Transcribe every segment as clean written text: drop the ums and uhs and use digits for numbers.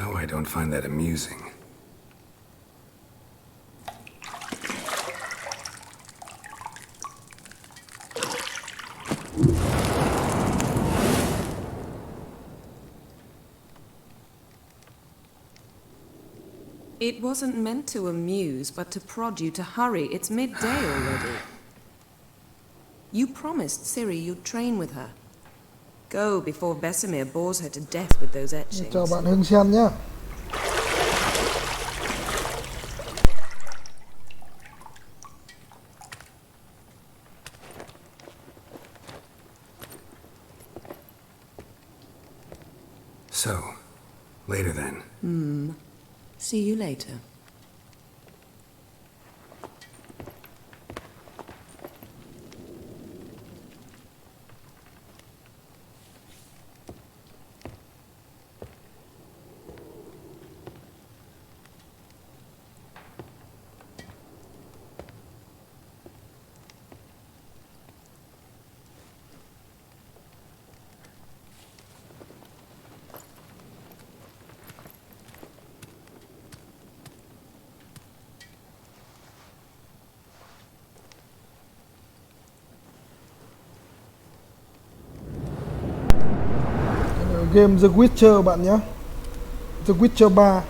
No, I don't find that amusing. It wasn't meant to amuse, but to prod you to hurry. It's midday already. You promised Ciri you'd train with her. Go before Vesemir bores her to death with those etchings. Chào bạn Hưng xem nhá. So, later then. See you later. Game The Witcher bạn nhé. The Witcher 3.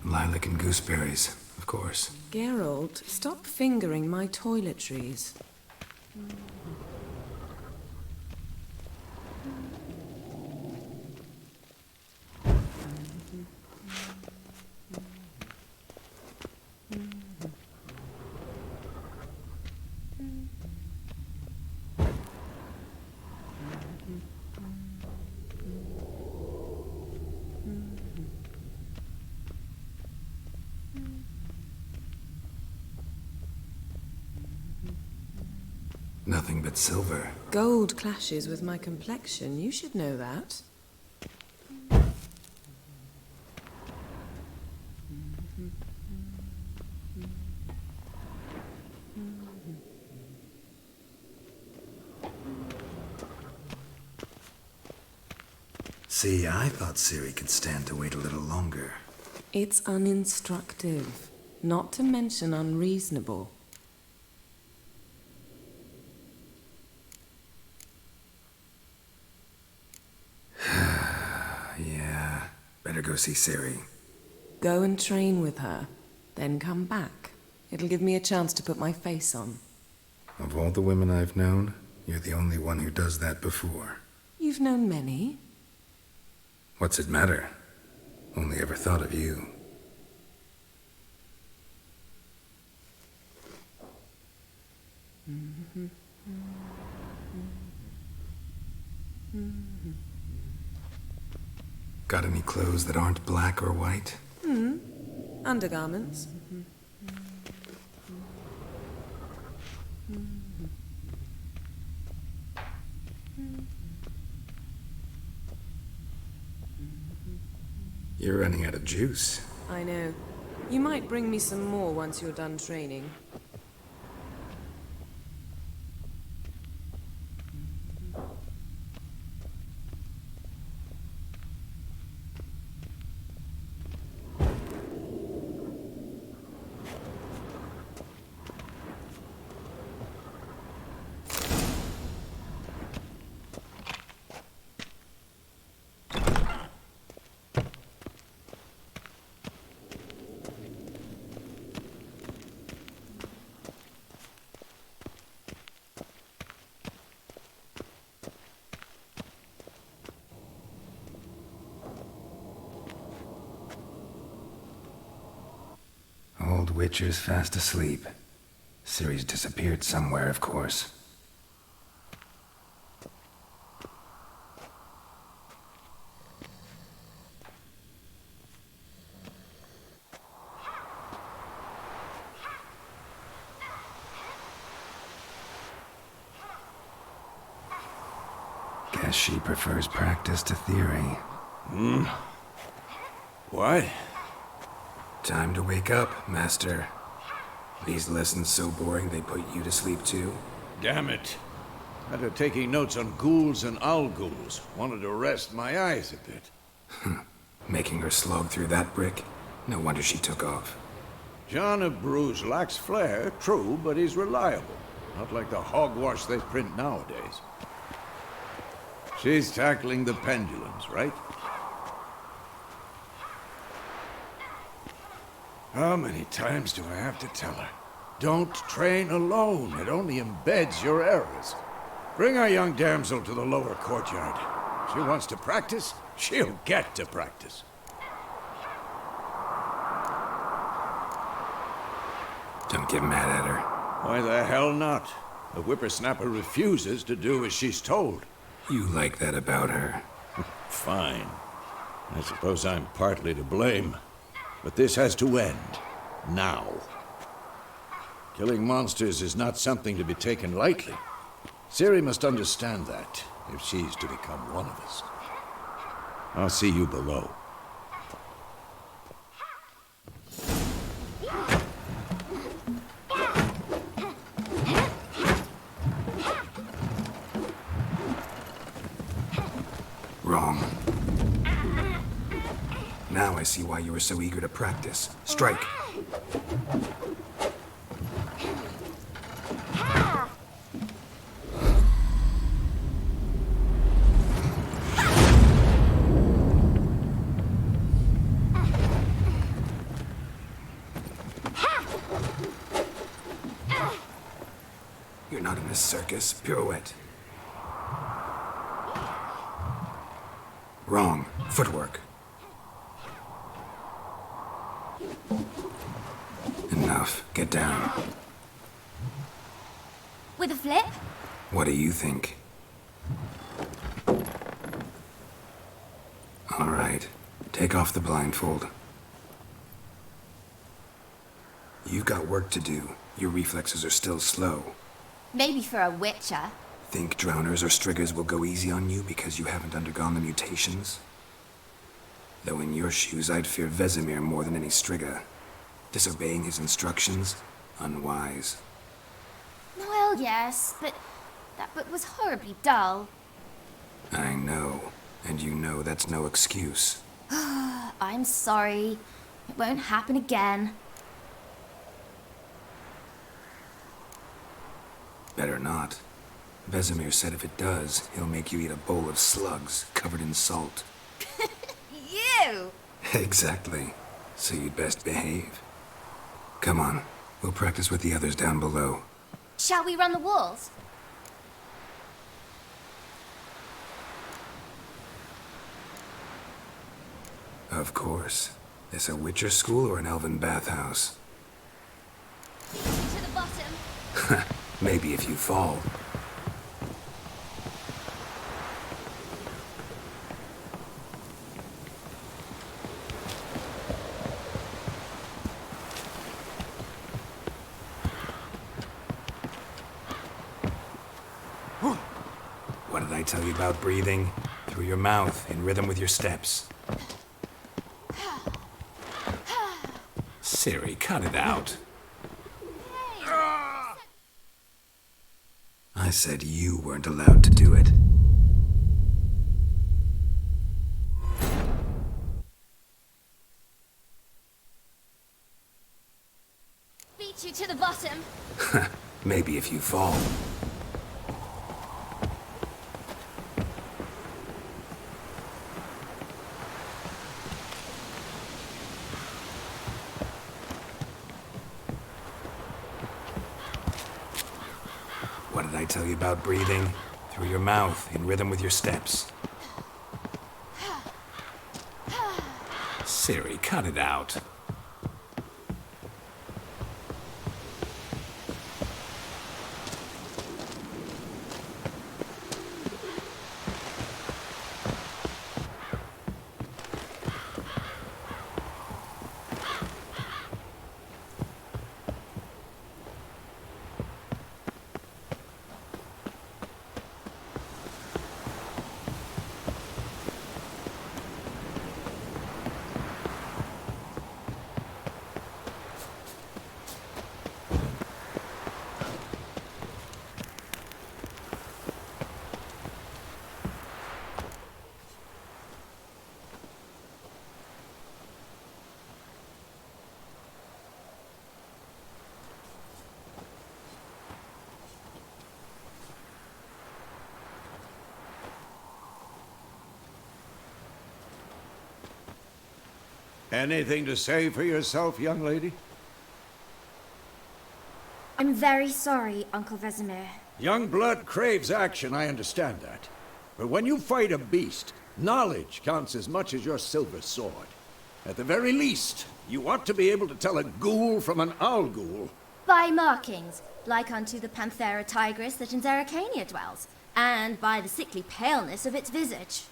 Lilac and gooseberries, of course. Geralt, stop fingering my toiletries. Nothing but silver. Gold clashes with my complexion. You should know that. See, I thought Ciri could stand to wait a little longer. It's uninstructive, not to mention unreasonable. Yeah, better go see Ciri. Go and train with her, then come back. It'll give me a chance to put my face on. Of all the women I've known, you're the only one who does that before. You've known many. What's it matter? Only ever thought of you. Got any clothes that aren't black or white? Undergarments. You're running out of juice. I know. You might bring me some more once you're done training. old witcher's fast asleep. Ciri's disappeared somewhere, of course. Guess she prefers practice to theory. What? Time to wake up, Master. These lessons so boring they put you to sleep too? Damn it. After taking notes on ghouls and owl-ghouls, wanted to rest my eyes a bit. Making her slog through that brick? No wonder she took off. John of Bruges lacks flair, true, but he's reliable. Not like the hogwash they print nowadays. She's tackling the pendulums, right? How many times do I have to tell her? Don't train alone. It only embeds your errors. Bring our young damsel to the lower courtyard. She wants to practice, she'll get to practice. Don't get mad at her. Why the hell not? The whippersnapper refuses to do as she's told. You like that about her. Fine. I suppose I'm partly to blame. But this has to end. Now. Killing monsters is not something to be taken lightly. Ciri must understand that, if she's to become one of us. I'll see you below. Wrong. Now I see why you were so eager to practice. Strike. You're not in a circus. Pirouette. Wrong. Footwork. Enough. Get down. With a flip? What do you think? All right. Take off the blindfold. You've got work to do. Your reflexes are still slow. Maybe for a witcher. Think drowners or striggers will go easy on you because you haven't undergone the mutations? Though in your shoes, I'd fear Vesemir more than any strigger. Disobeying his instructions? Unwise. Well, yes, but that book was horribly dull. I know. And you know that's no excuse. I'm sorry. It won't happen again. Better not. Vesemir said if it does, he'll make you eat a bowl of slugs covered in salt. You! Exactly. So you'd best behave. Come on. We'll practice with the others down below. Shall we run the walls? Of course. This a witcher school or an elven bathhouse? To the bottom. Maybe if you fall. What did I tell you about breathing? Through your mouth, in rhythm with your steps. Ciri, cut it out. I said you weren't allowed to do it. Beat you to the bottom. Maybe if you fall. What did I tell you about breathing? Through your mouth, in rhythm with your steps. Ciri, cut it out. Anything to say for yourself, young lady? I'm very sorry, Uncle Vesemir. Young blood craves action, I understand that. But when you fight a beast, knowledge counts as much as your silver sword. At the very least, you ought to be able to tell a ghoul from an owl ghoul. By markings, like unto the Panthera tigris that in Zerrikania dwells, and by the sickly paleness of its visage.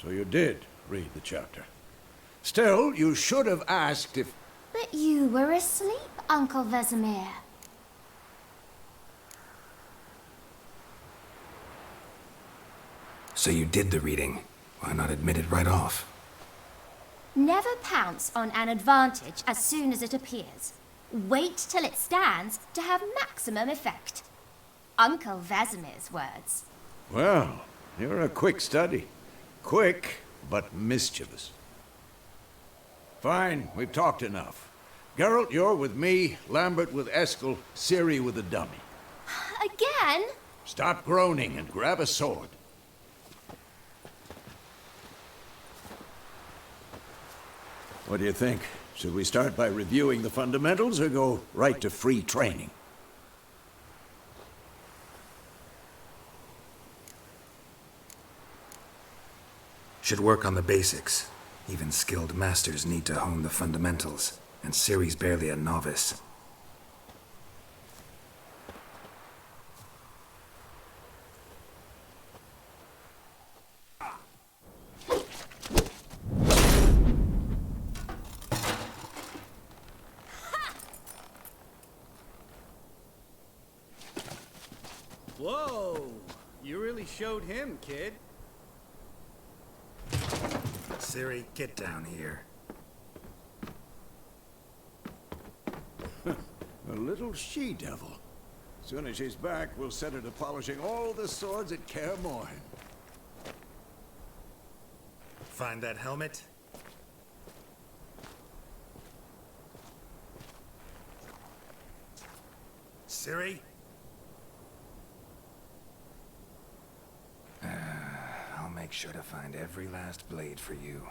So you did read the chapter. Still, you should have asked if... But you were asleep, Uncle Vesemir. So you did the reading. Why not admit it right off? Never pounce on an advantage as soon as it appears. Wait till it stands to have maximum effect. Uncle Vesemir's words. Well, you're a quick study. Quick, but mischievous. Fine, we've talked enough. Geralt, you're with me, Lambert with Eskel, CHII with the dummy. Again? Stop groaning and grab a sword. What do you think? Should we start by reviewing the fundamentals or go right to free training? Should work on the basics. Even skilled masters need to hone the fundamentals, and CHII's barely a novice. Whoa! You really showed him, kid. CHII, get down here. A little she-devil. Soon as she's back, we'll set her to polishing all the swords at Kaer Morhen. Find that helmet? CHII? I'll make sure to find every last blade for you.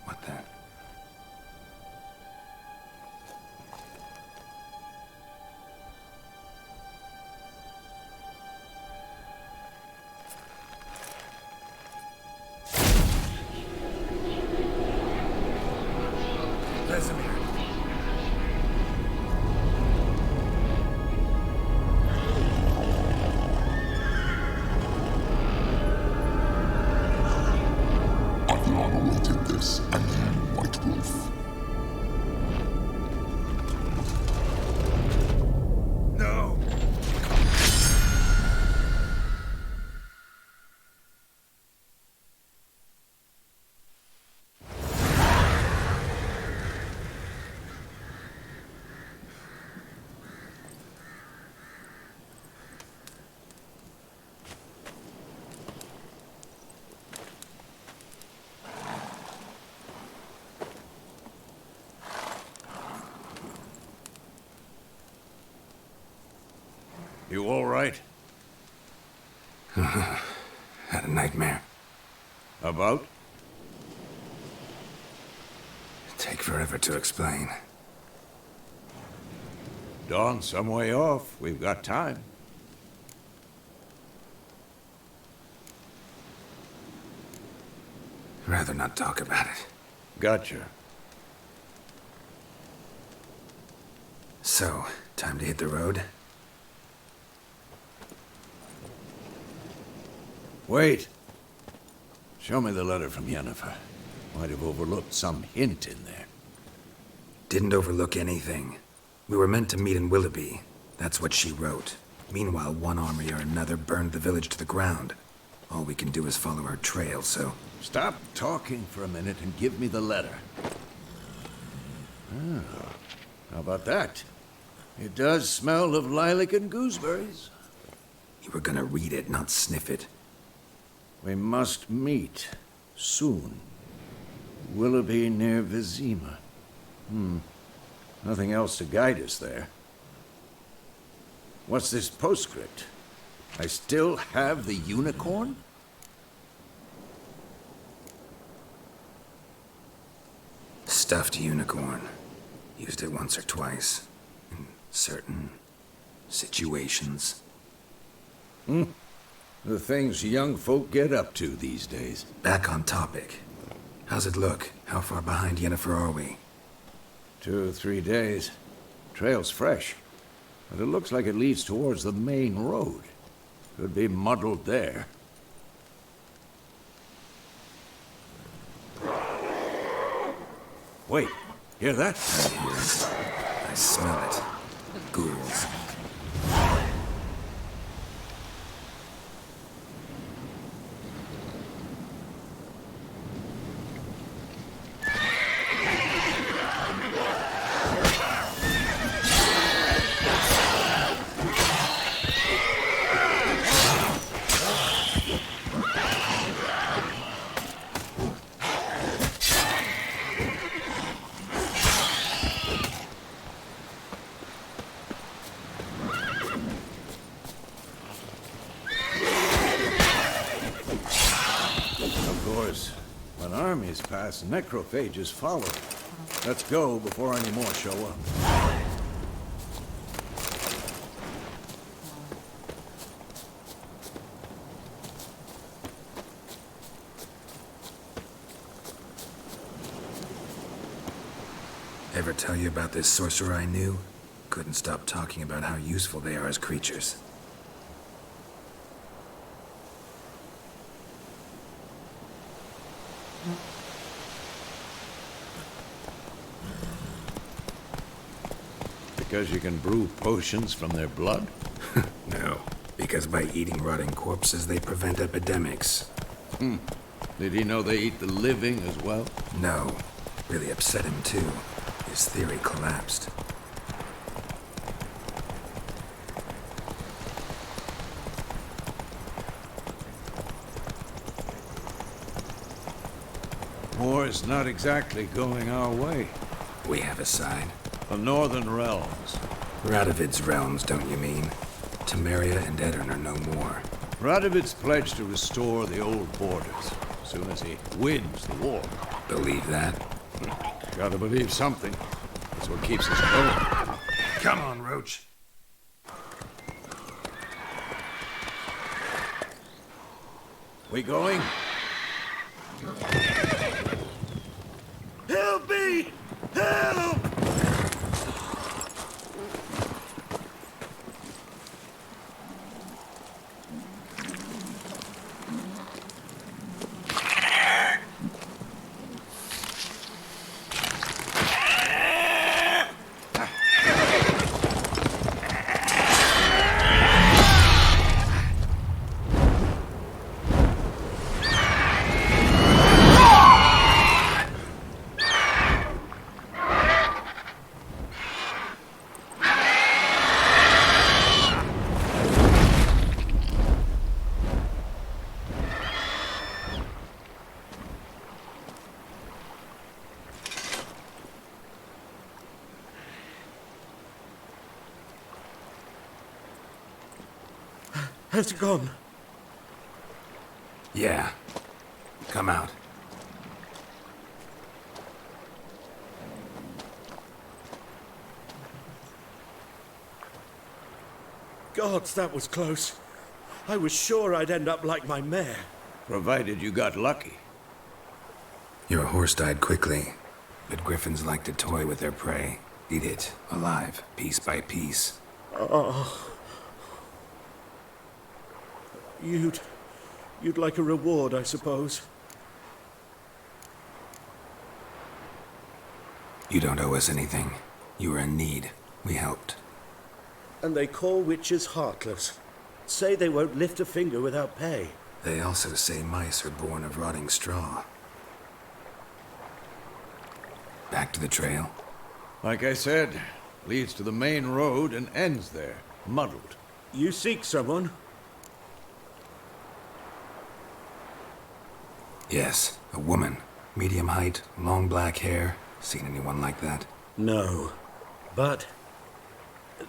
What the? Vesemir. Adriana wanted this, and you, White Wolf. No! You all right? Had a nightmare. About? Take forever to explain. Dawn's some way off. We've got time. Rather not talk about it. Gotcha. So, time to hit the road? Wait. Show me the letter from Yennefer. Might have overlooked some hint in there. Didn't overlook anything. We were meant to meet in Willoughby. That's what she wrote. Meanwhile, one army or another burned the village to the ground. All we can do is follow her trail, so... Stop talking for a minute and give me the letter. Ah, how about that? It does smell of lilac and gooseberries. You were gonna read it, not sniff it. We must meet soon. Willoughby near Vizima. Nothing else to guide us there. What's this postscript? I still have the unicorn? Stuffed unicorn. Used it once or twice. In certain situations. The things young folk get up to these days. Back on topic. How's it look? How far behind Yennefer are we? 2 or 3 days. Trail's fresh, but it looks like it leads towards the main road. Could be muddled there. Wait, hear that? I hear it. I smell it. Ghouls. When armies pass, necrophages follow. Let's go before any more show up. Ever tell you about this sorcerer I knew? Couldn't stop talking about how useful they are as creatures. Because you can brew potions from their blood? No, because by eating rotting corpses, they prevent epidemics. Did he know they eat the living as well? No, really upset him too. His theory collapsed. War's not exactly going our way. We have a side. The Northern Realms. Radovid's realms, don't you mean? Temeria and Edirn are no more. Radovid's pledged to restore the old borders as soon as he wins the war. Believe that? Gotta believe something. That's what keeps us going. Come on, Roach. We going? Help me! Help! Has it gone? Yeah. Come out. Gods, that was close. I was sure I'd end up like my mare. Provided you got lucky. Your horse died quickly, but griffins like to toy with their prey. Eat it, alive, piece by piece. Oh. You'd like a reward, I suppose. You don't owe us anything. You were in need. We helped. And they call witches heartless. Say they won't lift a finger without pay. They also say mice are born of rotting straw. Back to the trail. Like I said, leads to the main road and ends there, muddled. You seek someone? Yes, a woman. Medium height, long black hair. Seen anyone like that? No. But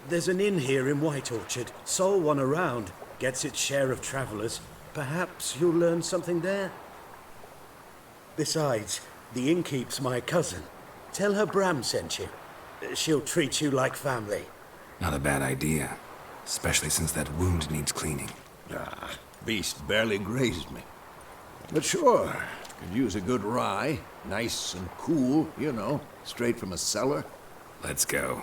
there's an inn here in White Orchard. Sole one around. Gets its share of travellers. Perhaps you'll learn something there. Besides, the innkeep's my cousin. Tell her Bram sent you. She'll treat you like family. Not a bad idea. Especially since that wound needs cleaning. Ah, beast barely grazed me. But sure, could use a good rye. Nice and cool, you know, straight from a cellar. Let's go.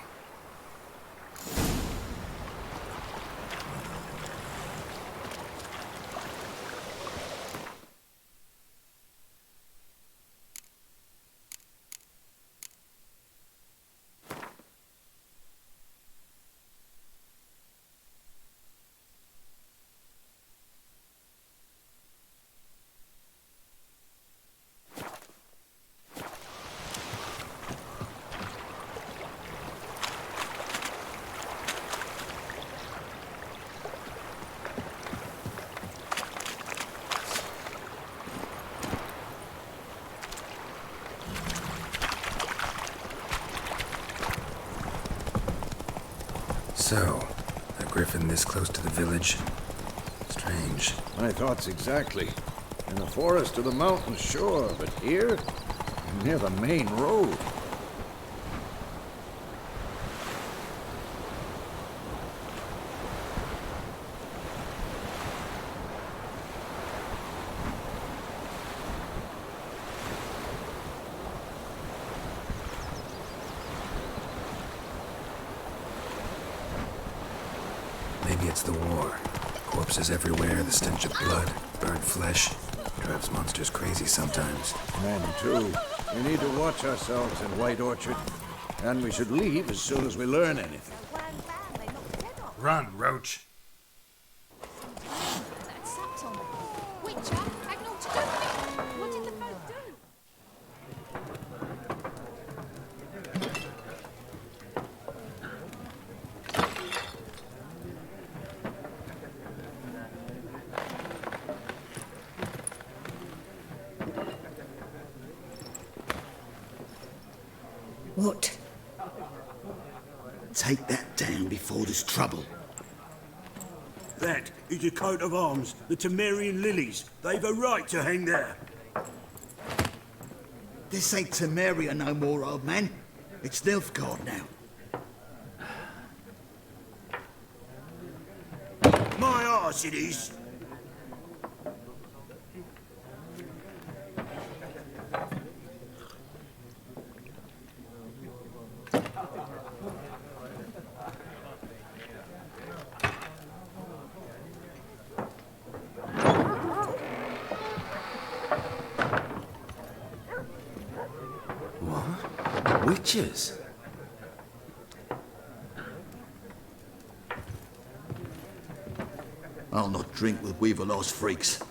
So, a griffin this close to the village? Strange. My thoughts exactly. In the forest or the mountains, sure, but here? Near the main road. Maybe it's the war. Corpses everywhere, the stench of blood, burnt flesh. Drives monsters crazy sometimes. Men, too. We need to watch ourselves in White Orchard. And we should leave as soon as we learn anything. Run, Roach. What? Take that down before there's trouble. That is a coat of arms, the Temerian lilies. They've a right to hang there. This ain't Temeria no more, old man. It's Nilfgaard now. My arse it is. Witches? I'll not drink with Weaverlaw's freaks.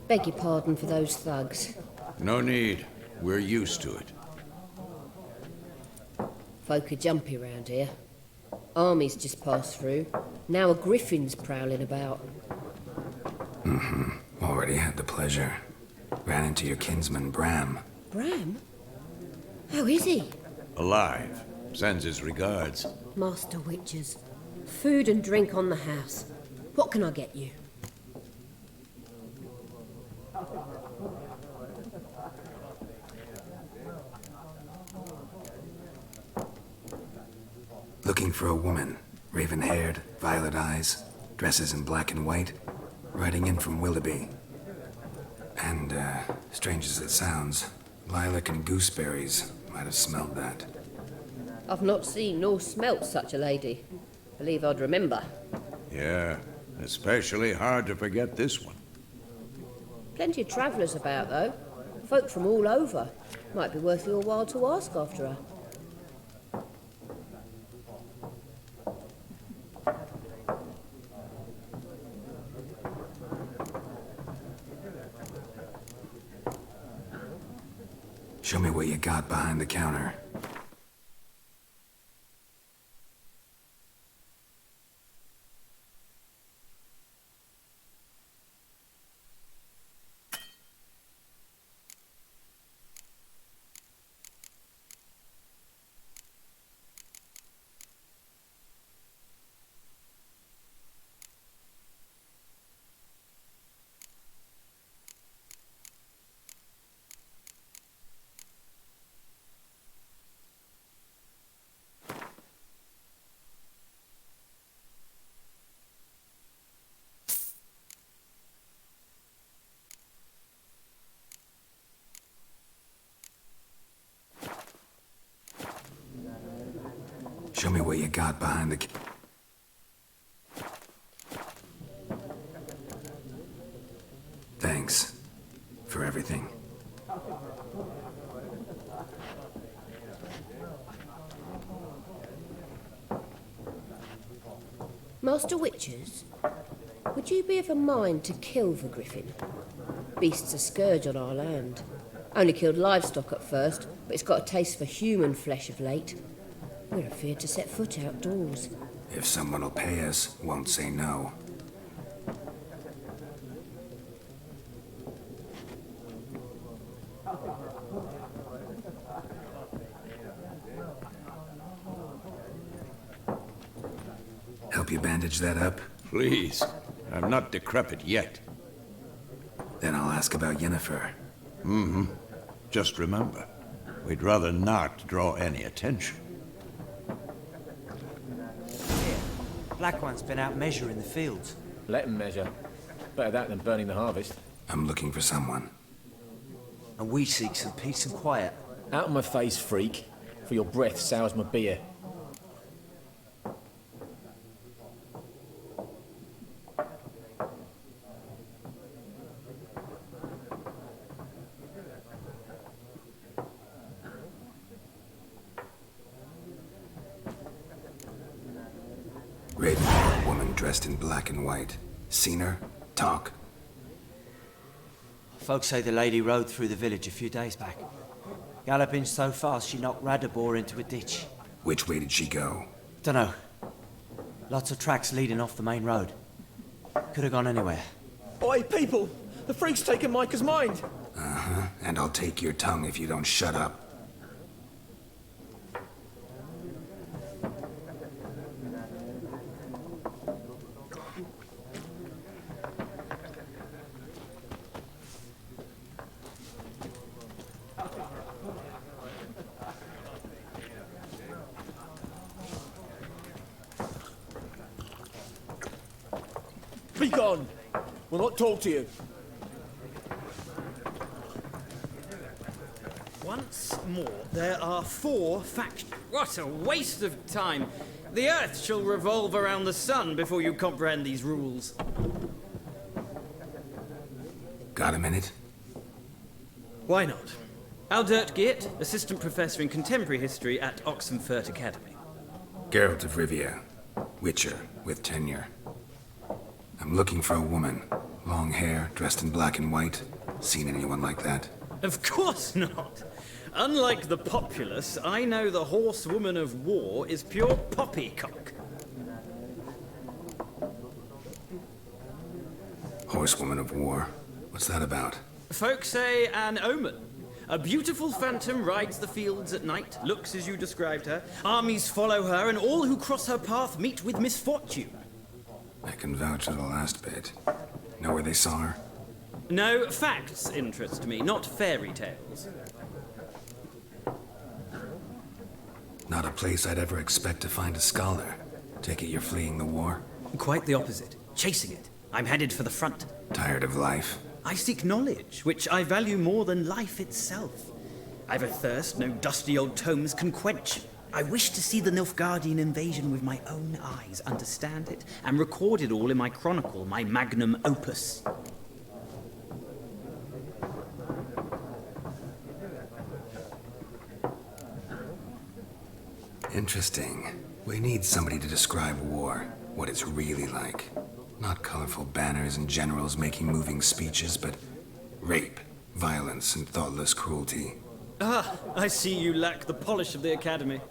Beg your pardon for those thugs. No need. We're used to it. Folk are jumpy round here. Armies just passed through. Now a griffin's prowling about. Already had the pleasure. Ran into your kinsman, Bram. Bram? How is he? Alive. Sends his regards. Master witches. Food and drink on the house. What can I get you? Looking for a woman. Raven-haired, violet eyes, dresses in black and white. Riding in from Willoughby. And, strange as it sounds, lilac and gooseberries might have smelled that. I've not seen nor smelt such a lady. Believe I'd remember. Yeah, especially hard to forget this one. Plenty of travellers about, though. Folk from all over. Might be worth your while to ask after her. Show me what you got behind the counter. Show me what you got behind the... Thanks for everything. Master Witchers, would you be of a mind to kill the Griffin? Beast's a scourge on our land. Only killed livestock at first, but it's got a taste for human flesh of late. We're afeard to set foot outdoors. If someone will pay us, won't say no. Help you bandage that up? Please. I'm not decrepit yet. Then I'll ask about Yennefer. Mm-hmm. Just remember, we'd rather not draw any attention. Here, Black One's been out measuring the fields. Let him measure. Better that than burning the harvest. I'm looking for someone. And we seek some peace and quiet. Out of my face, freak. For your breath sours my beer. Raven, woman dressed in black and white. Seen her? Talk. Folks say the lady rode through the village a few days back. Galloping so fast she knocked Radabor into a ditch. Which way did she go? Dunno. Lots of tracks leading off the main road. Could have gone anywhere. Oi, people! The freak's taken Micah's mind! Uh-huh. And I'll take your tongue if you don't shut up. Be gone! We'll not talk to you. Once more, there are 4 factions. What a waste of time! The Earth shall revolve around the sun before you comprehend these rules. Got a minute? Why not? jourdC, Assistant Professor in Contemporary History at Oxenfurt Academy. Geralt of Rivia. Witcher, with tenure. I'm looking for a woman. Long hair, dressed in black and white. Seen anyone like that? Of course not! Unlike the populace, I know the horsewoman of war is pure poppycock. Horsewoman of war? What's that about? Folk say an omen. A beautiful phantom rides the fields at night, looks as you described her. Armies follow her, and all who cross her path meet with misfortune. I can vouch for the last bit. Know where they saw her? No, facts interest me, not fairy tales. Not a place I'd ever expect to find a scholar. Take it you're fleeing the war? Quite the opposite. Chasing it. I'm headed for the front. Tired of life? I seek knowledge, which I value more than life itself. I've a thirst no dusty old tomes can quench. I wish to see the Nilfgaardian invasion with my own eyes, understand it, and record it all in my chronicle, my magnum opus. Interesting. We need somebody to describe war, what it's really like. Not colorful banners and generals making moving speeches, but rape, violence, and thoughtless cruelty. Ah, I see you lack the polish of the Academy.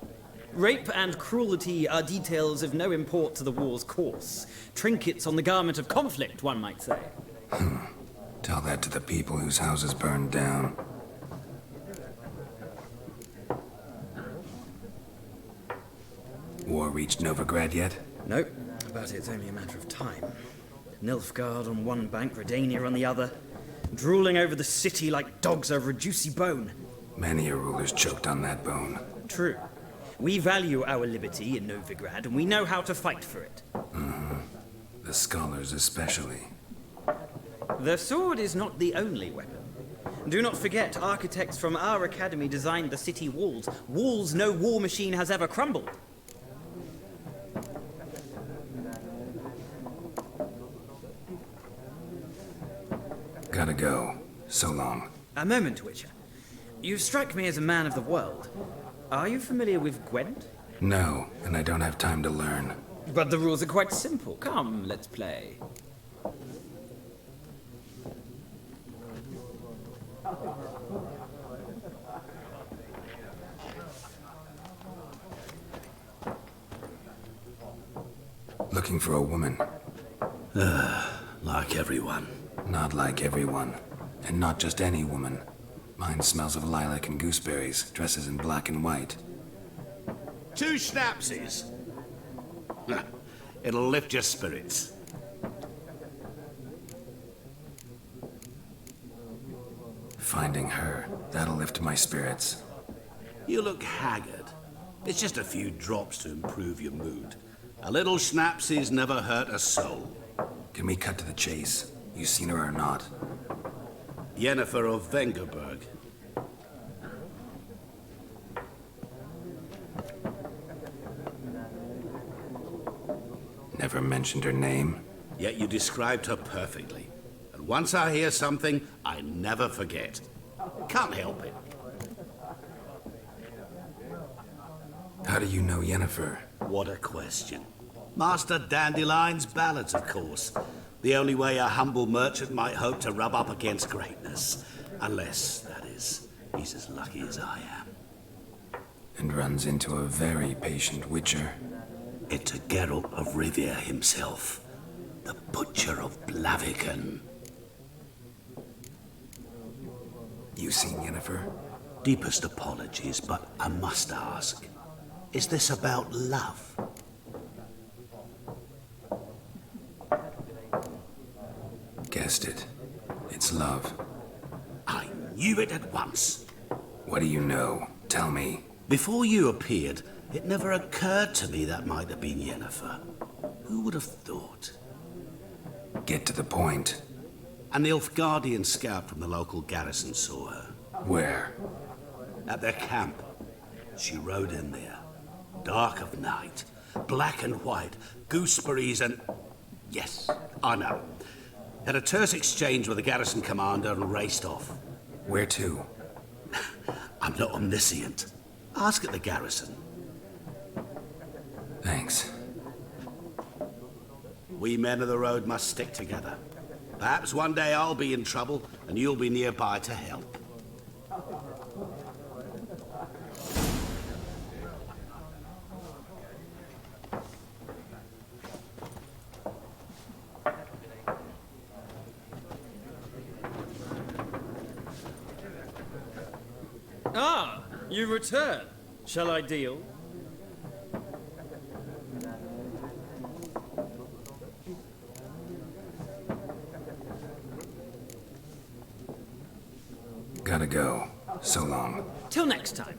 Rape and cruelty are details of no import to the war's course. Trinkets on the garment of conflict, one might say. Tell that to the people whose houses burned down. War reached Novigrad yet? Nope, but it's only a matter of time. Nilfgaard on one bank, Redania on the other, drooling over the city like dogs over a juicy bone. Many a ruler's choked on that bone. True. We value our liberty in Novigrad, and we know how to fight for it. Mm-hmm. The scholars especially. The sword is not the only weapon. Do not forget, architects from our academy designed the city walls. Walls no war machine has ever crumbled. Gotta go. So long. A moment, Witcher. You strike me as a man of the world. Are you familiar with Gwent? No, and I don't have time to learn. But the rules are quite simple. Come, let's play. Looking for a woman. Like everyone. Not like everyone. And not just any woman. Mine smells of lilac and gooseberries, dresses in black and white. 2 schnapsies. It'll lift your spirits. Finding her, that'll lift my spirits. You look haggard. It's just a few drops to improve your mood. A little schnapsies never hurt a soul. Can we cut to the chase? You seen her or not? Yennefer of Vengerberg. Never mentioned her name. Yet you described her perfectly. And once I hear something, I never forget. Can't help it. How do you know Yennefer? What a question. Master Dandelion's ballads, of course. The only way a humble merchant might hope to rub up against greatness. Unless, that is, he's as lucky as I am. And runs into a very patient witcher. It's a Geralt of Rivia himself. The Butcher of Blaviken. You seen Yennefer? Deepest apologies, but I must ask. Is this about love? Guessed it. It's love. I knew it at once. What do you know? Tell me. Before you appeared, it never occurred to me that might have been Yennefer. Who would have thought? Get to the point. An Nilfgaardian scout from the local garrison saw her. Where? At their camp. She rode in there. Dark of night. Black and white. Gooseberries and... Yes, I know. Had a terse exchange with the garrison commander and raced off. Where to? I'm not omniscient. Ask at the garrison. Thanks. We men of the road must stick together. Perhaps one day I'll be in trouble and you'll be nearby to help. Ah, you return. Shall I deal? Gotta go. So long. Till next time.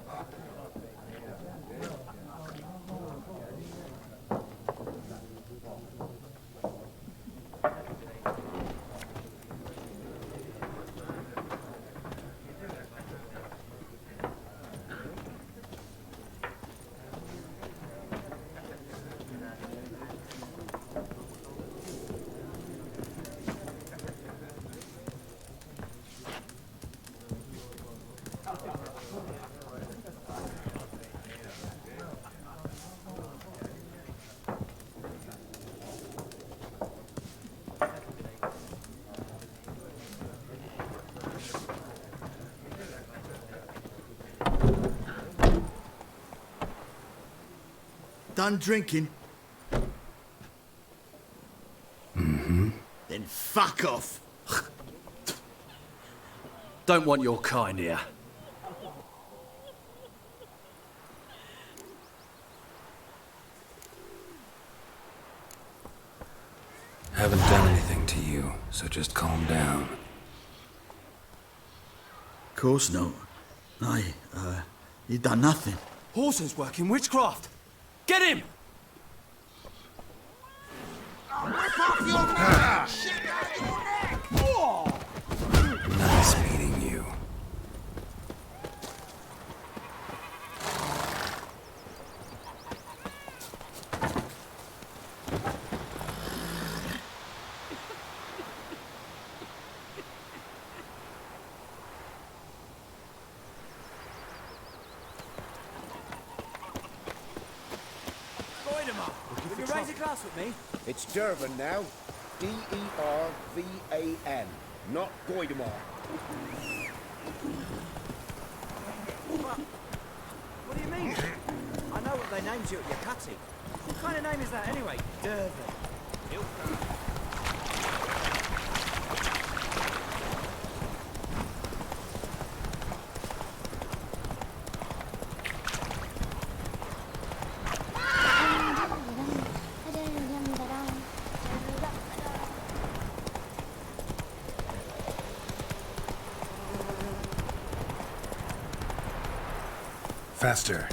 Done drinking? Mm-hmm. Then fuck off. Don't want your kind here. Haven't done anything to you, so just calm down. Course not. You done nothing. Horses work in witchcraft. Get him! I'll rip off your neck! Shit out your neck! Oh! Nice meeting you. class with me? It's Dervan now. D-E-R-V-A-N, not Goidemar. What do you mean? I know what they named you at your cutty. What kind of name is that anyway? Dervan. Faster.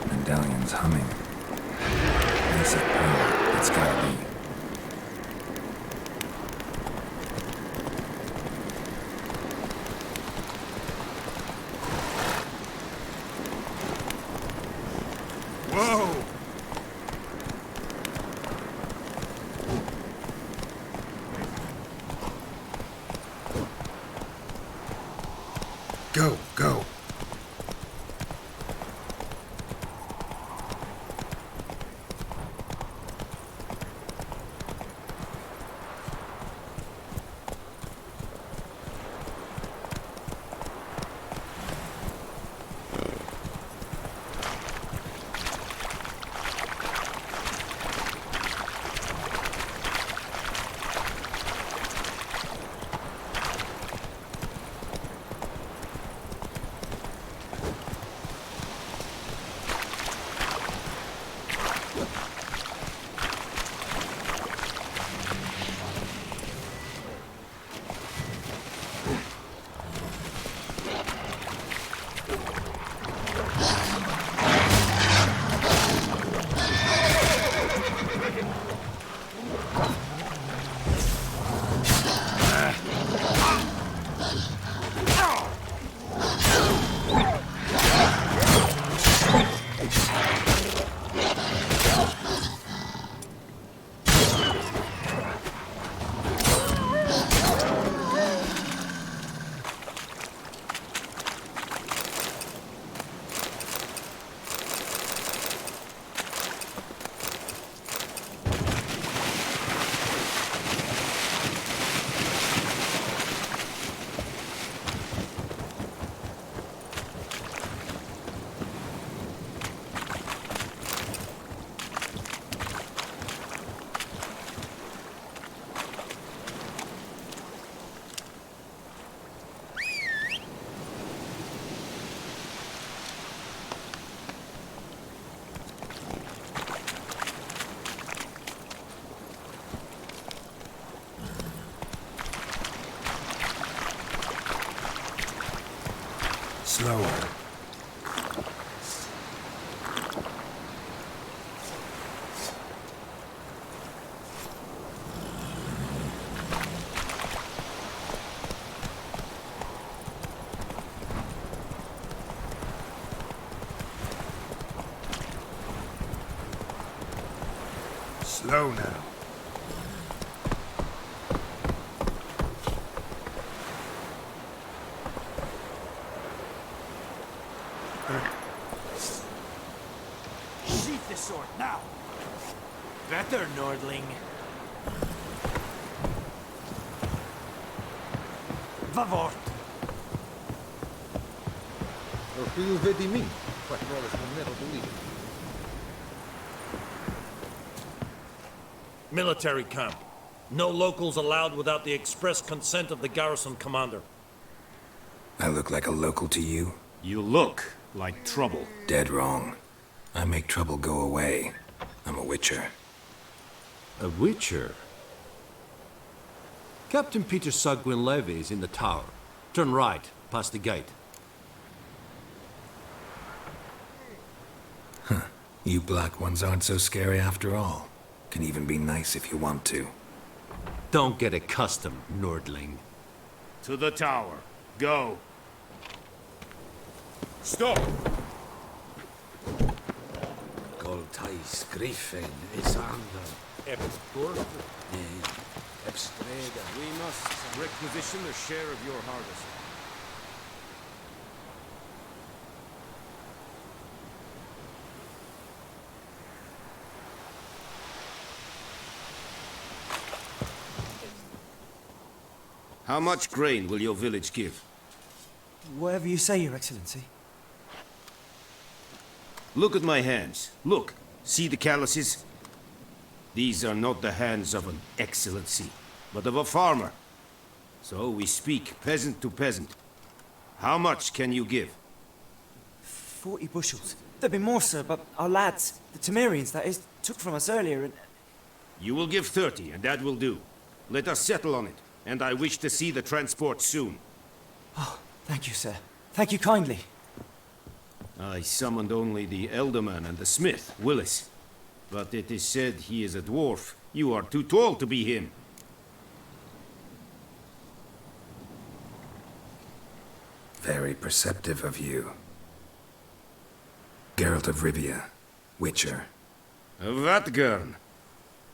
Medallion's humming. Massive power. It's gotta be. Whoa! Go, go. Slower. Slow now. Sheath the sword, now! Better, Nordling. Vavort! Orfeu vedi mim. Quattro horas no metal believe. Military camp. No locals allowed without the express consent of the garrison commander. I look like a local to you? You look like trouble. Dead wrong. I make trouble go away. I'm a witcher. A witcher? Captain Peter Sugwin Levy is in the tower. Turn right, past the gate. Huh. You black ones aren't so scary after all. Can even be nice if you want to. Don't get accustomed, Nordling. To the tower. Go. Stop! Goltais Griffin is under. We must requisition a share of your harvest. How much grain will your village give? Whatever you say, Your Excellency. Look at my hands. Look. See the calluses? These are not the hands of an excellency, but of a farmer. So we speak peasant to peasant. How much can you give? 40 bushels. There'd be more, sir, but our lads, the Temerians, that is, took from us earlier and... You will give 30, and that will do. Let us settle on it, and I wish to see the transport soon. Oh, thank you, sir. Thank you kindly. I summoned only the Elderman and the smith, Willis. But it is said he is a dwarf. You are too tall to be him. Very perceptive of you. Geralt of Rivia, Witcher. Vatgern!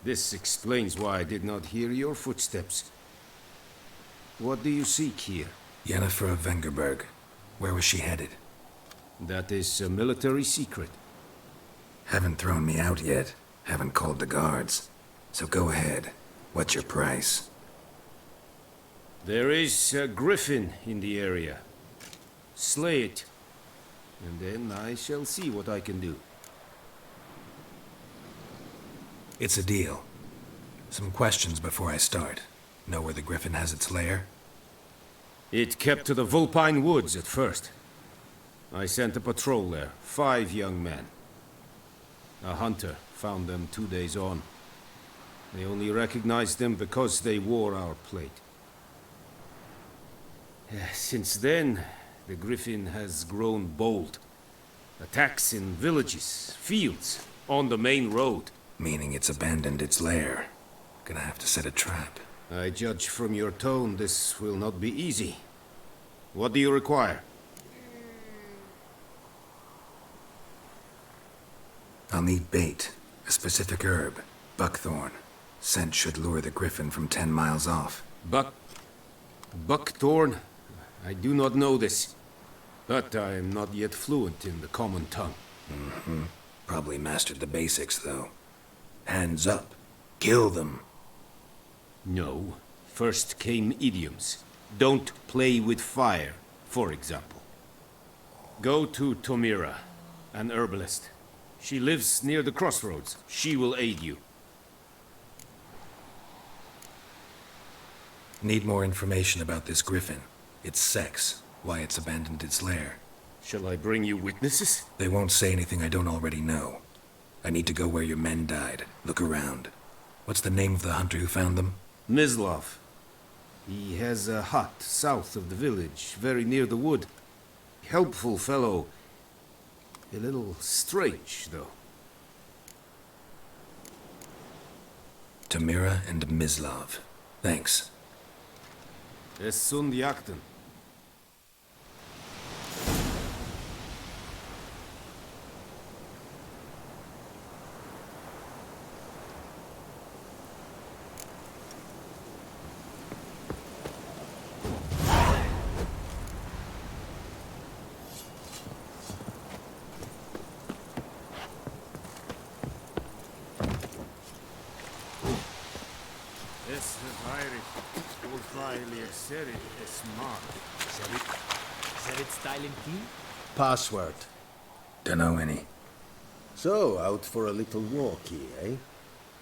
This explains why I did not hear your footsteps. What do you seek here? Yennefer of Vengerberg. Where was she headed? That is a military secret. Haven't thrown me out yet. Haven't called the guards. So go ahead. What's your price? There is a Griffin in the area. Slay it. And then I shall see what I can do. It's a deal. Some questions before I start. Know where the Griffin has its lair? It kept to the Vulpine Woods at first. I sent a patrol there, 5 young men. A hunter found them 2 days on. They only recognized them because they wore our plate. Since then, the Griffin has grown bold. Attacks in villages, fields, on the main road. Meaning it's abandoned its lair. Gonna have to set a trap. I judge from your tone this will not be easy. What do you require? I'll need bait, a specific herb, buckthorn. Scent should lure the Griffin from 10 miles off. Buckthorn? I do not know this. But I am not yet fluent in the common tongue. Probably mastered the basics, though. Hands up. Kill them. No. First came idioms. Don't play with fire, for example. Go to Tomira, an herbalist. She lives near the crossroads. She will aid you. Need more information about this Griffin. Its sex, why it's abandoned its lair. Shall I bring you witnesses? They won't say anything I don't already know. I need to go where your men died. Look around. What's the name of the hunter who found them? Mislav. He has a hut south of the village, very near the wood. Helpful fellow. A little strange, though. Tomira and Mislav. Thanks. Es sunt jakten. Password. Dunno any. So, out for a little walkie, eh?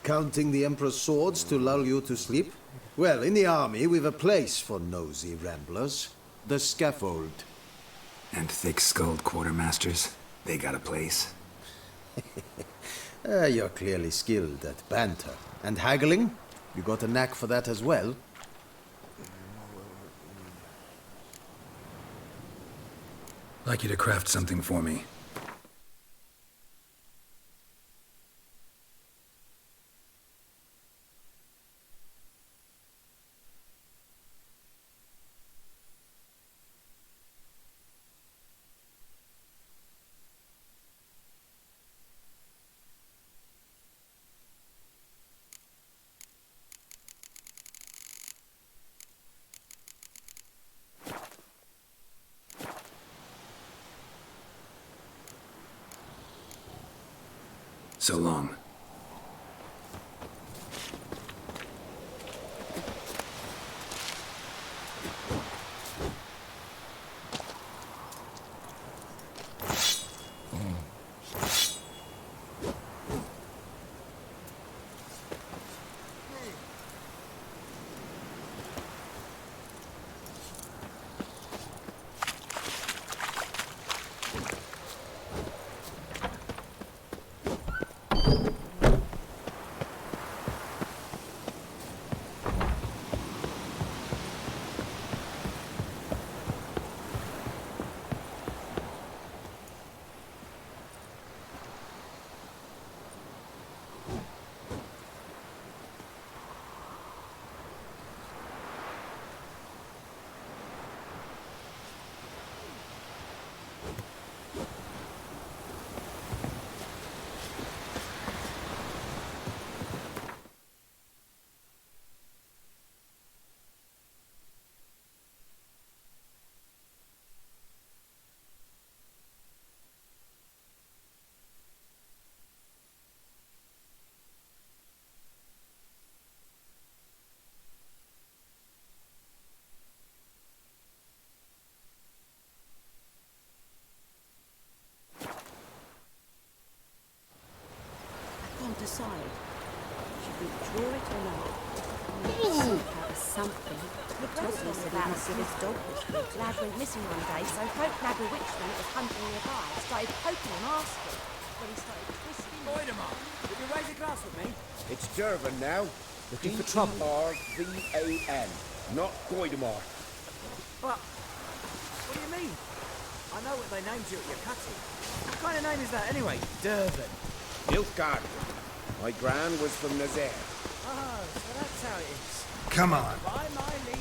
Counting the Emperor's swords to lull you to sleep? Well, in the army, we've a place for nosy ramblers. The scaffold. And thick-skulled quartermasters? They got a place? You're clearly skilled at banter. And haggling? You got a knack for that as well? Like you to craft something for me. So long. Decide. Should we draw it or not? That was something. The Toddler said about the his dog was good. Lad went missing one day, so folk nagger witchman that was hunting nearby started poking him, asking. When he started twisting... Voidemar, would you raise a glass with me? It's Durban now. Looking for trouble? R-V-A-N, not Voidemar. What do you mean? I know what they named you at your cutting. What kind of name is that anyway? Durban. Nilfgaard. My gran was from Nazaire. Oh, so that's how it is. Come on. By my leave.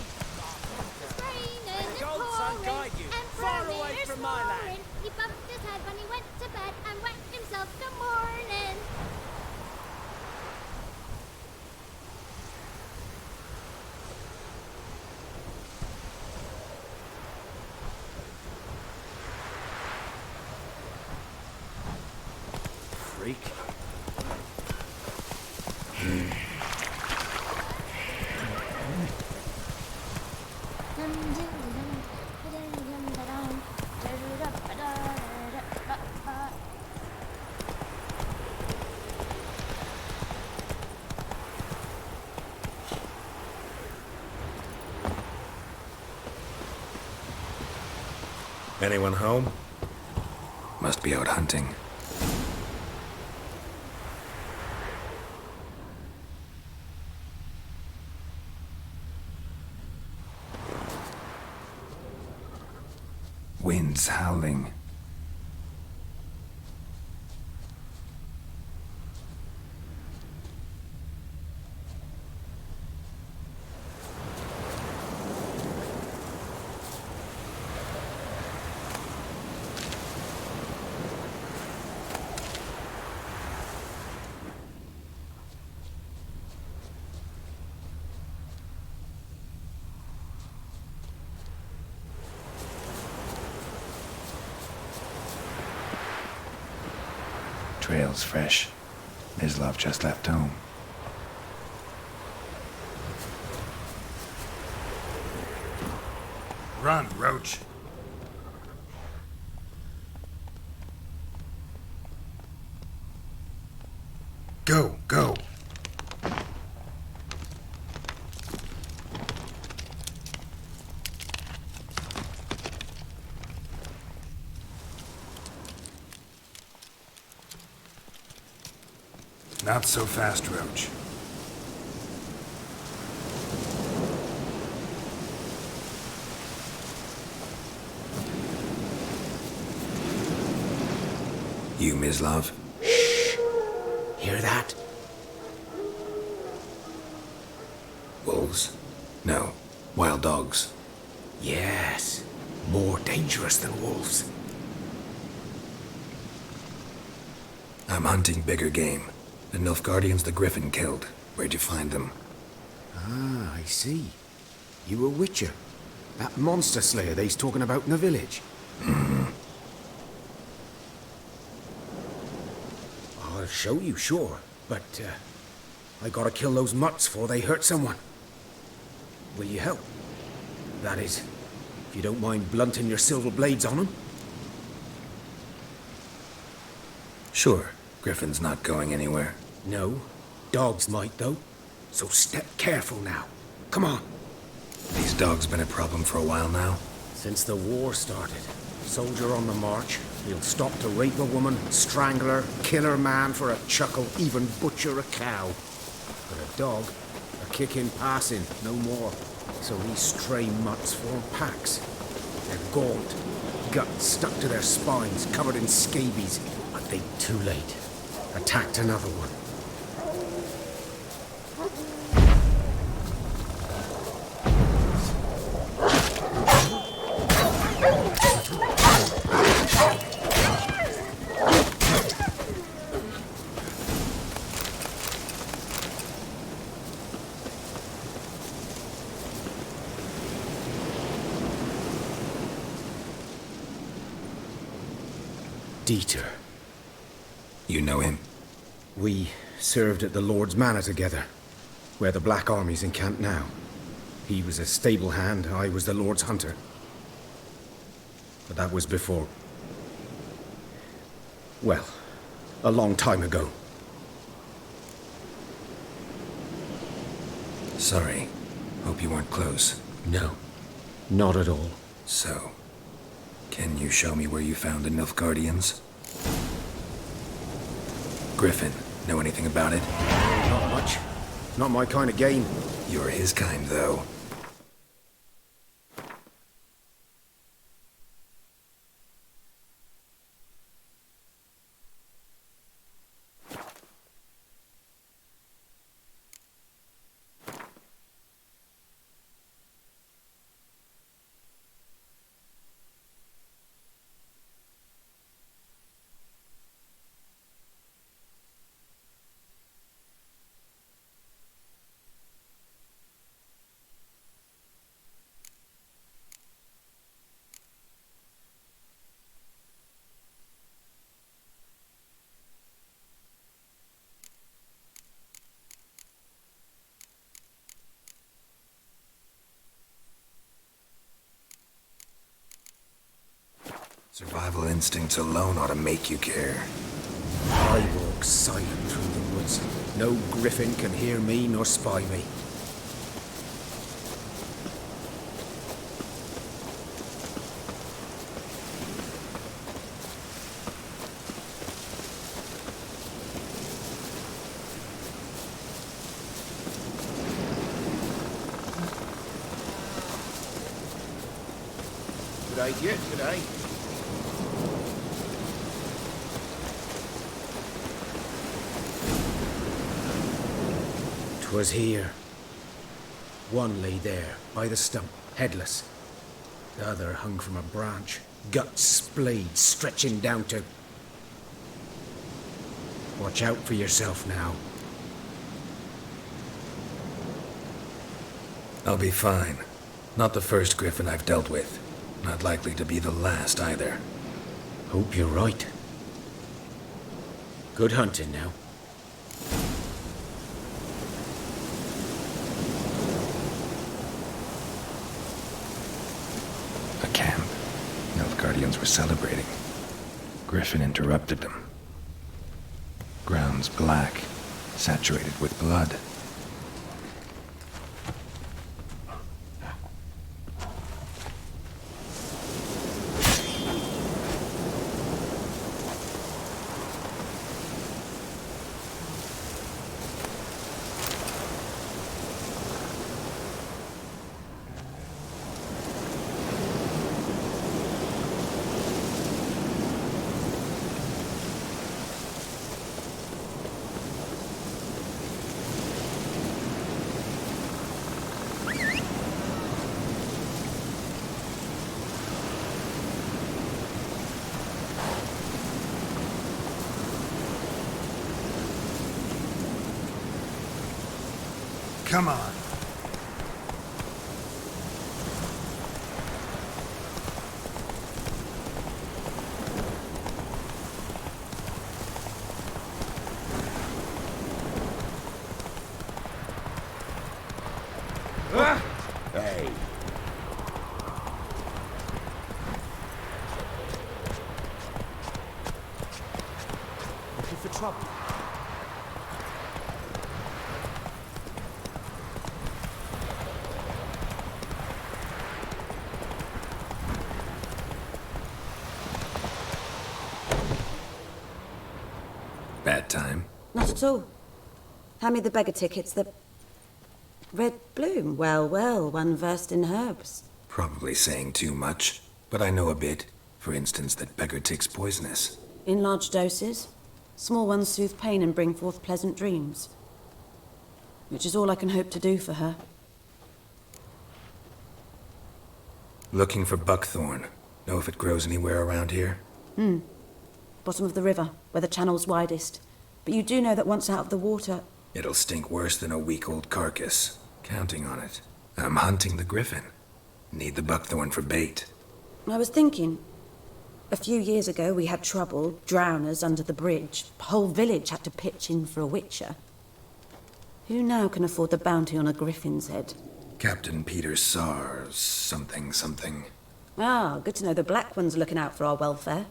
Raining and Gold sun pouring guide you, and far away Prometheus from my land. roaring. He bumped his head when he went to bed and wet himself till morning. Freak. Anyone home? Must be out hunting. Winds howling. Trail's fresh. Mislov just left home. Run, Roach. Go, go. Not so fast, Roach. You, Mislov? Shh! Hear that? Wolves? No. Wild dogs. Yes. More dangerous than wolves. I'm hunting bigger game. The Nilfgaardians the Griffin killed. Where'd you find them? Ah, I see. You a witcher. That monster slayer they's talking about in the village. Mm-hmm. I'll show you, sure. But, I gotta kill those mutts before they hurt someone. Will you help? That is, if you don't mind blunting your silver blades on them. Sure. Griffin's not going anywhere. No. Dogs might, though. So step careful now. Come on. These dogs been a problem for a while now? Since the war started. Soldier on the march. He'll stop to rape a woman, strangle her, kill her man for a chuckle, even butcher a cow. But a dog, a kick in passing, no more. So these stray mutts form packs. They're gaunt, guts stuck to their spines, covered in scabies. But they too late. Attacked another one. Dieter. You know him? We served at the Lord's Manor together, where the Black Army's encamped now. He was a stable hand, I was the Lord's hunter. But that was before... well, a long time ago. Sorry. Hope you weren't close. No, not at all. So, can you show me where you found the Nilfgaardians? Griffin, know anything about it? Not much. Not my kind of game. You're his kind, though. Survival instincts alone ought to make you care. I walk silent through the woods. No Griffin can hear me nor spy me. G'day, Giết, g'day. 'Twas here. One lay there, by the stump, headless. The other hung from a branch, guts splayed, stretching down to... Watch out for yourself now. I'll be fine. Not the first Griffin I've dealt with. Not likely to be the last, either. Hope you're right. Good hunting now. A camp. Nilfgaardians were celebrating. Griffin interrupted them. Grounds black, saturated with blood. Come on. trouble. Bad time? Not at all. Hand me the beggar tickets, the... Red bloom. Well, well, one versed in herbs. Probably saying too much, but I know a bit. For instance, that beggar tick's poisonous. In large doses. Small ones soothe pain and bring forth pleasant dreams. Which is all I can hope to do for her. Looking for buckthorn. Know if it grows anywhere around here? Bottom of the river, where the channel's widest. But you do know that once out of the water... It'll stink worse than a week-old carcass. Counting on it. I'm hunting the Griffin. Need the buckthorn for bait. I was thinking... A few years ago we had trouble, drowners under the bridge. The whole village had to pitch in for a witcher. Who now can afford the bounty on a Griffin's head? Captain Peter Sars, something. Ah, good to know the Black One's looking out for our welfare.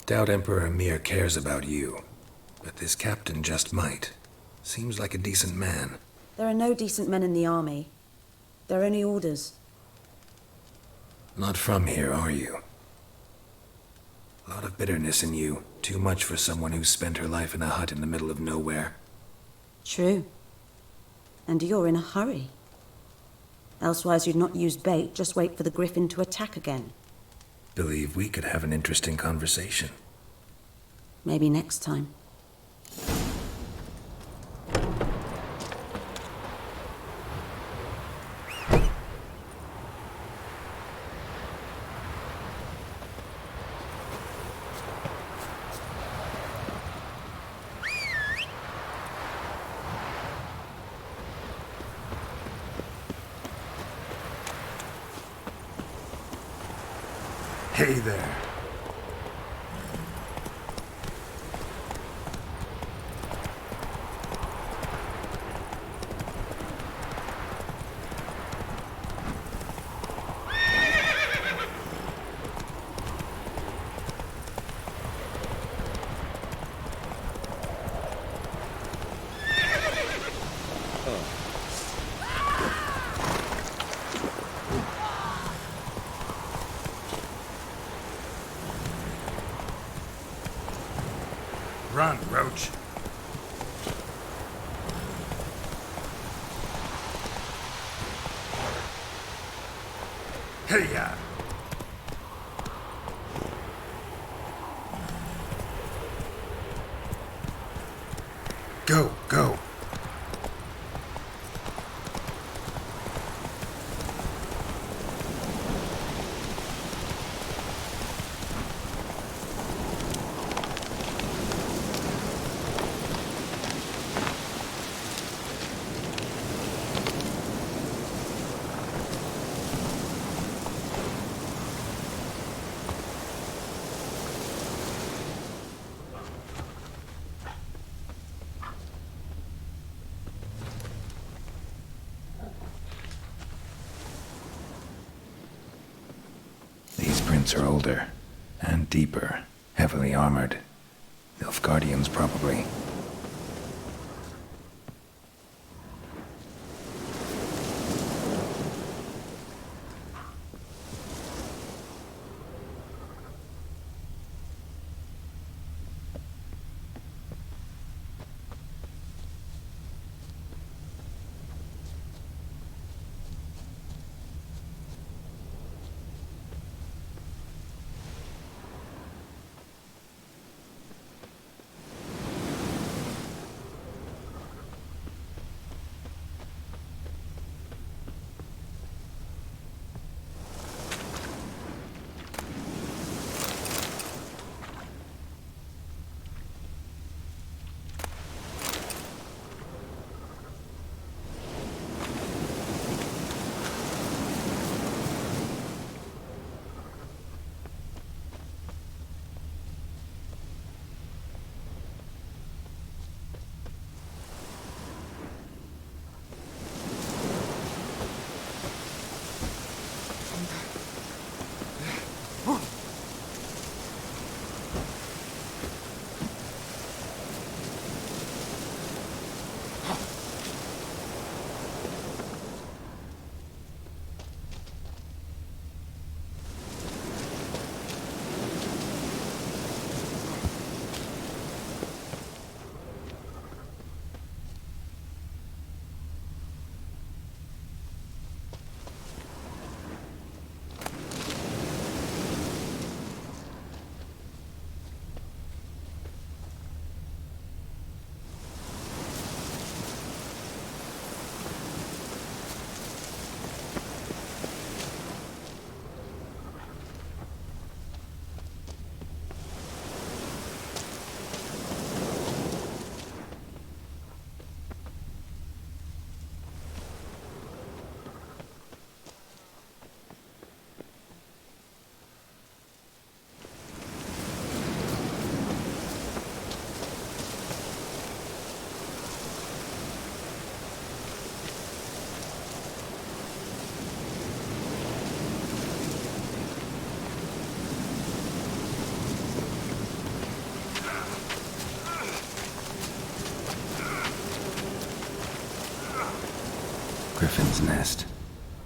Doubt Emperor Emir cares about you, but this captain just might. Seems like a decent man. There are no decent men in the army. There are only orders. Not from here, are you? A lot of bitterness in you. Too much for someone who's spent her life in a hut in the middle of nowhere. True. And you're in a hurry. Elsewise you'd not use bait, just wait for the Griffin to attack again. Believe we could have an interesting conversation. Maybe next time. Hey there. Run, Roach. Hey-ya! Go, go! Are older and deeper, heavily armored. Nilfgaardians, probably.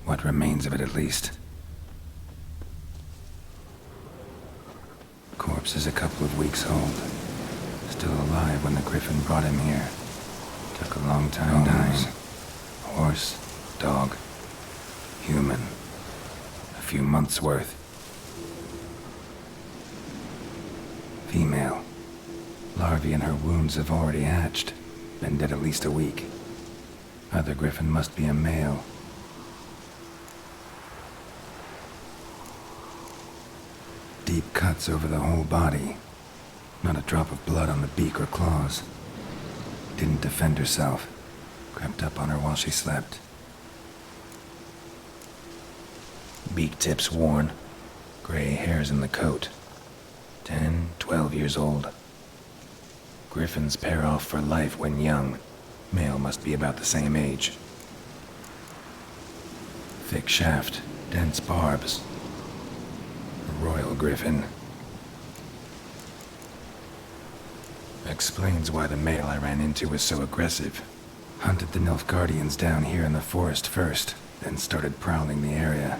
What remains of it, at least. Corpse is a couple of weeks old. Still alive when the Griffin brought him here. Took a long time dying. Horse, dog, human. A few months' worth. Female. Larvae in her wounds have already hatched. Been dead at least a week. Other Griffin must be a male. Deep cuts over the whole body. Not a drop of blood on the beak or claws. Didn't defend herself. Crept up on her while she slept. Beak tips worn. Gray hairs in the coat. 10, 12 years old. Griffins pair off for life when young. Male must be about the same age. Thick shaft, dense barbs. A royal griffin. Explains why the male I ran into was so aggressive. Hunted the Nilfgaardians down here in the forest first, then started prowling the area.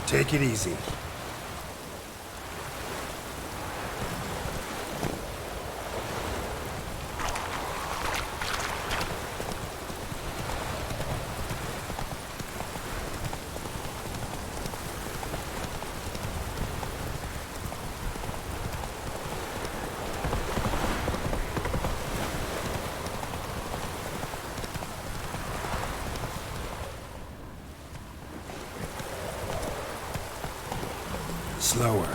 Take it easy. Slower.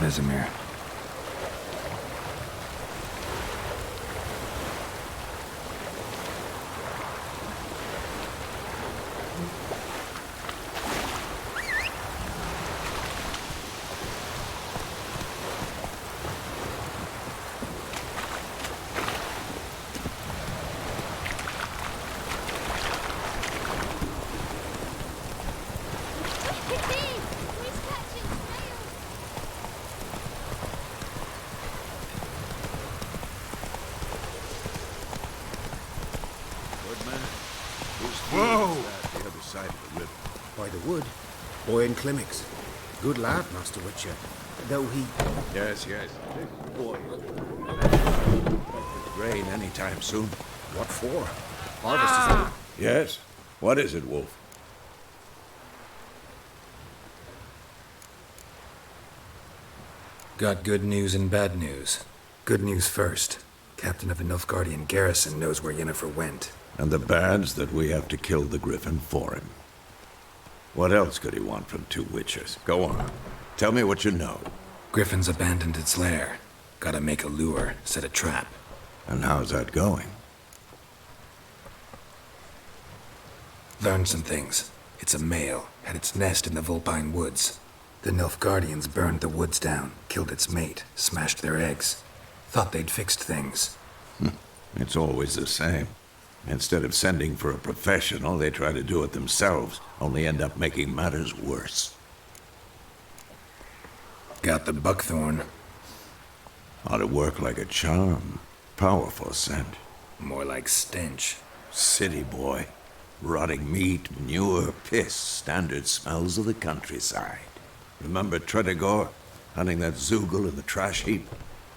Vesemir. Whoa! The other side of the river. By the wood. Boy in Climmix. Good lad, Master Witcher. Though he... Yes. Big boy. Rain any time soon. What for? Harvest is... Yes? What is it, Wolf? Got good news and bad news. Good news first. Captain of the Nilfgaardian garrison knows where Yennefer went. And the bad's that we have to kill the Griffin for him. What else could he want from two witchers? Go on. Tell me what you know. Griffin's abandoned its lair. Gotta make a lure, set a trap. And how's that going? Learned some things. It's a male, had its nest in the Vulpine Woods. The Nilfgaardians burned the woods down, killed its mate, smashed their eggs. Thought they'd fixed things. It's always the same. Instead of sending for a professional, they try to do it themselves, only end up making matters worse. Got the buckthorn. Ought to work like a charm. Powerful scent. More like stench. City boy. Rotting meat, manure, piss, standard smells of the countryside. Remember TRődegor? Hunting that Zoogle in the trash heap?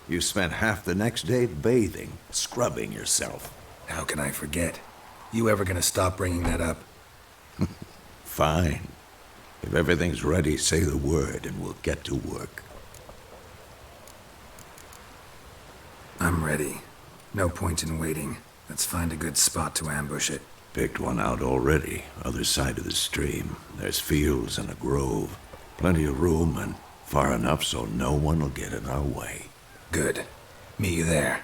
You spent half the next day bathing, scrubbing yourself. How can I forget? You ever gonna stop bringing that up? Fine. If everything's ready, say the word and we'll get to work. I'm ready. No point in waiting. Let's find a good spot to ambush it. Picked one out already, other side of the stream. There's fields and a grove. Plenty of room and far enough so no one will get in our way. Good. Meet you there.